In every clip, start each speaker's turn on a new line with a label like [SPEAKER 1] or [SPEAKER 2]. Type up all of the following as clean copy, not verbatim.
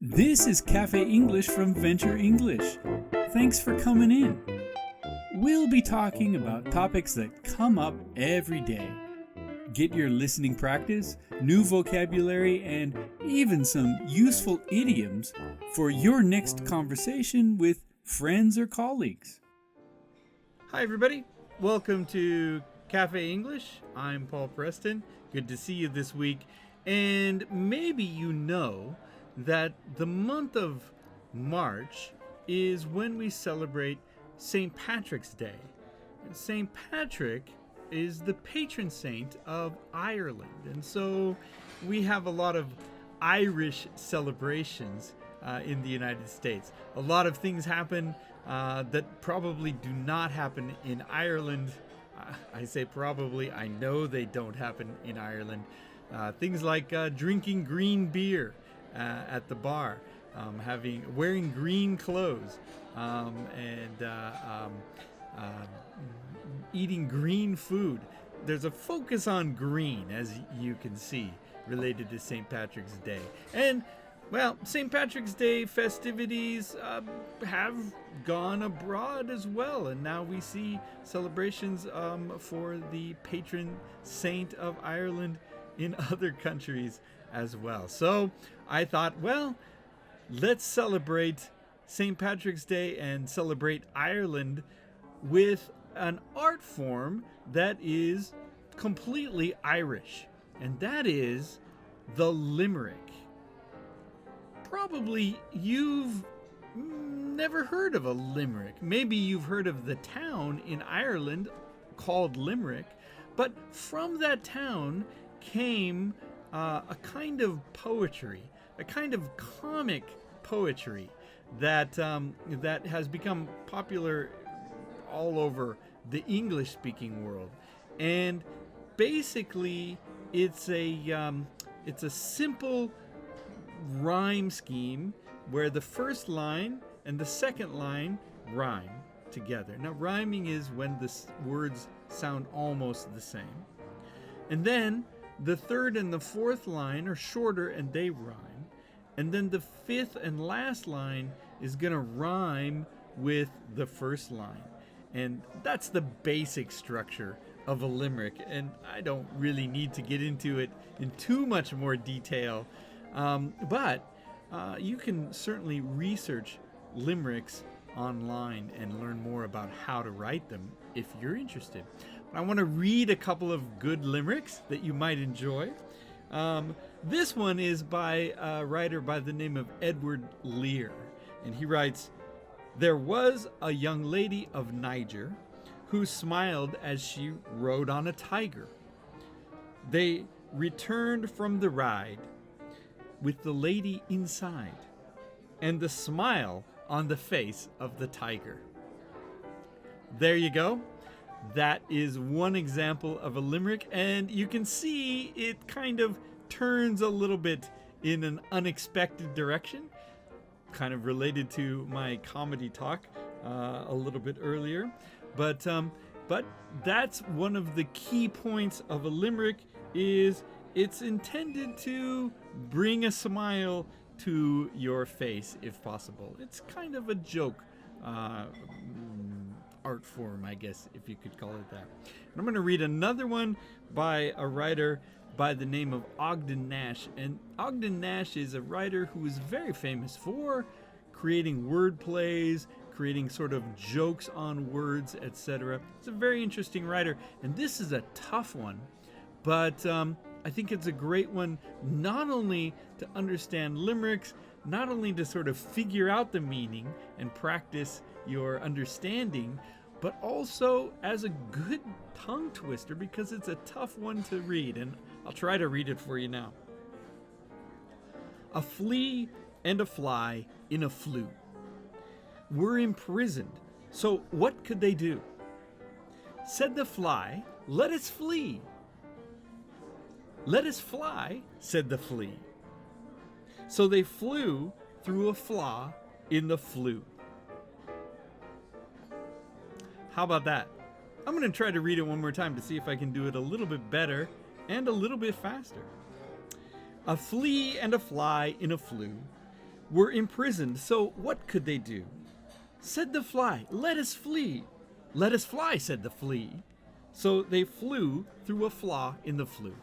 [SPEAKER 1] This is Cafe English from Venture English. Thanks for coming in. We'll be talking about topics that come up every day. Get your listening practice, new vocabulary, and even some useful idioms for your next conversation with friends or colleagues.
[SPEAKER 2] Hi everybody, welcome to Cafe English. I'm Paul Preston. Good to see you this week. And maybe you know that the month of March is when we celebrate St. Patrick's Day. St. Patrick is the patron saint of Ireland, and so we have a lot of Irish celebrations in the United States. A lot of things happen that probably do not happen in Ireland. I say probably, I know they don't happen in Ireland. Things like drinking green beer at the bar, wearing green clothes, and eating green food. There's a focus on green, as you can see, related to St. Patrick's Day. And, well, St. Patrick's Day festivities have gone abroad as well. And now we see celebrations for the patron saint of Ireland in other countries as well. So I thought, well, let's celebrate St. Patrick's Day and celebrate Ireland with an art form that is completely Irish, and that is the Limerick. Probably you've never heard of a Limerick. Maybe you've heard of the town in Ireland called Limerick, but from that town came a kind of poetry, a kind of comic poetry that has become popular all over the English-speaking world. And basically, it's a simple rhyme scheme where the first line and the second line rhyme together. Now, rhyming is when the words sound almost the same. And then the third and the fourth line are shorter and they rhyme. And then the fifth and last line is going to rhyme with the first line. And that's the basic structure of a limerick. And I don't really need to get into it in too much more detail. But you can certainly research limericks online and learn more about how to write them if you're interested. But I want to read a couple of good limericks that you might enjoy. This one is by a writer by the name of Edward Lear. And he writes, "There was a young lady of Niger who smiled as she rode on a tiger. They returned from the ride with the lady inside and the smile on the face of the tiger." There you go. That is one example of a limerick, and you can see it kind of turns a little bit in an unexpected direction, kind of related to my comedy talk a little bit earlier. But that's one of the key points of a limerick, is it's intended to bring a smile to your face if possible. It's kind of a joke art form, I guess, if you could call it that. And I'm going to read another one by a writer by the name of Ogden Nash. And Ogden Nash is a writer who is very famous for creating word plays, creating sort of jokes on words, etc. It's a very interesting writer, and this is a tough one, but I think it's a great one not only to understand limericks, not only to sort of figure out the meaning and practice your understanding, but also as a good tongue twister because it's a tough one to read, and I'll try to read it for you now. A flea and a fly in a flue were imprisoned, so what could they do? Said the fly, "Let us flee." "Let us fly," said the flea. So they flew through a flaw in the flue. How about that? I'm going to try to read it one more time to see if I can do it a little bit better and a little bit faster. A flea and a fly in a flue were imprisoned, so what could they do? Said the fly, "Let us flee." "Let us fly," said the flea. So they flew through a flaw in the flue.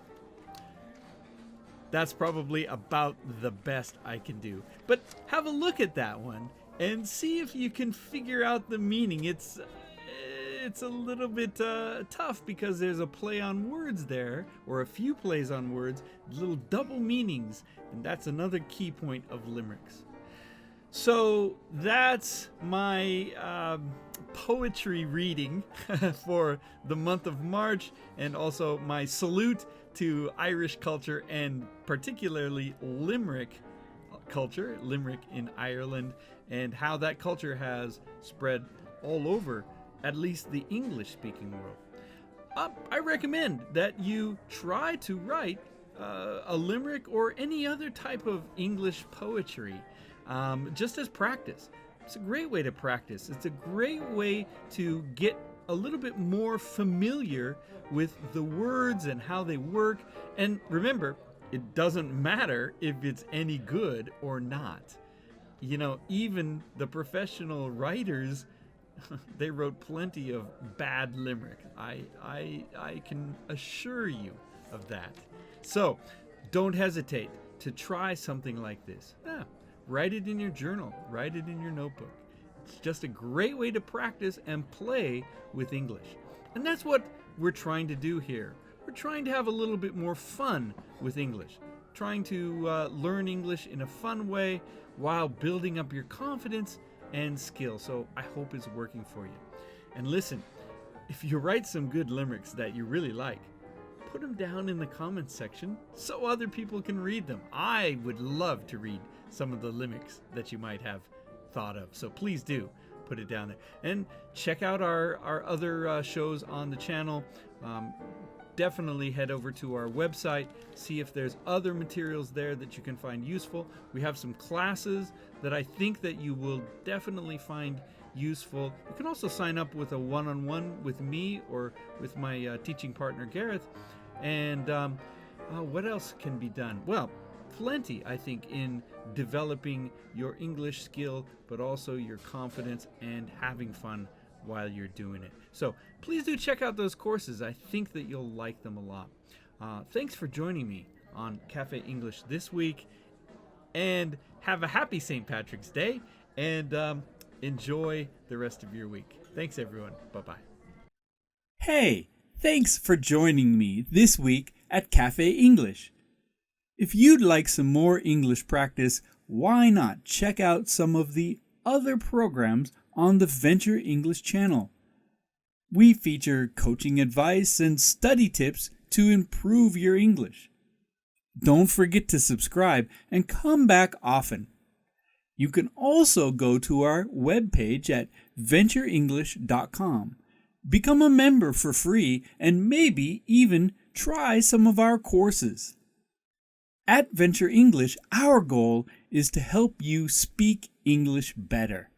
[SPEAKER 2] That's probably about the best I can do. But have a look at that one and see if you can figure out the meaning. It's a little bit tough because there's a play on words there, or a few plays on words, little double meanings, and that's another key point of limericks. So that's my poetry reading for the month of March, and also my salute to Irish culture and particularly Limerick culture, Limerick in Ireland, and how that culture has spread all over, at least the English-speaking world. I recommend that you try to write a limerick or any other type of English poetry, just as practice. It's a great way to practice. It's a great way to get a little bit more familiar with the words and how they work. And remember, it doesn't matter if it's any good or not. You know, even the professional writers, they wrote plenty of bad limerick. I can assure you of that. So don't hesitate to try something like this. Write it in your journal, write it in your notebook. It's just a great way to practice and play with English. And that's what we're trying to do here. We're trying to have a little bit more fun with English, trying to learn English in a fun way while building up your confidence and skill. So I hope it's working for you. And listen, if you write some good limericks that you really like, put them down in the comments section so other people can read them. I would love to read some of the limericks that you might have thought of. So please do put it down there. And check out our other shows on the channel. Definitely head over to our website, see if there's other materials there that you can find useful. We have some classes that I think that you will definitely find useful. You can also sign up with a one-on-one with me or with my teaching partner Gareth. And what else can be done? Well, plenty, I think, in developing your English skill, but also your confidence and having fun while you're doing it. So please do check out those courses. I think that you'll like them a lot. Thanks for joining me on Cafe English this week, and have a happy St. Patrick's Day, and enjoy the rest of your week. Thanks, everyone. Bye-bye.
[SPEAKER 1] Hey, thanks for joining me this week at Cafe English. If you'd like some more English practice, why not check out some of the other programs on the Venture English channel. We feature coaching advice and study tips to improve your English. Don't forget to subscribe and come back often. You can also go to our webpage at VenturEnglish.com. Become a member for free and maybe even try some of our courses. At Venture English, our goal is to help you speak English better.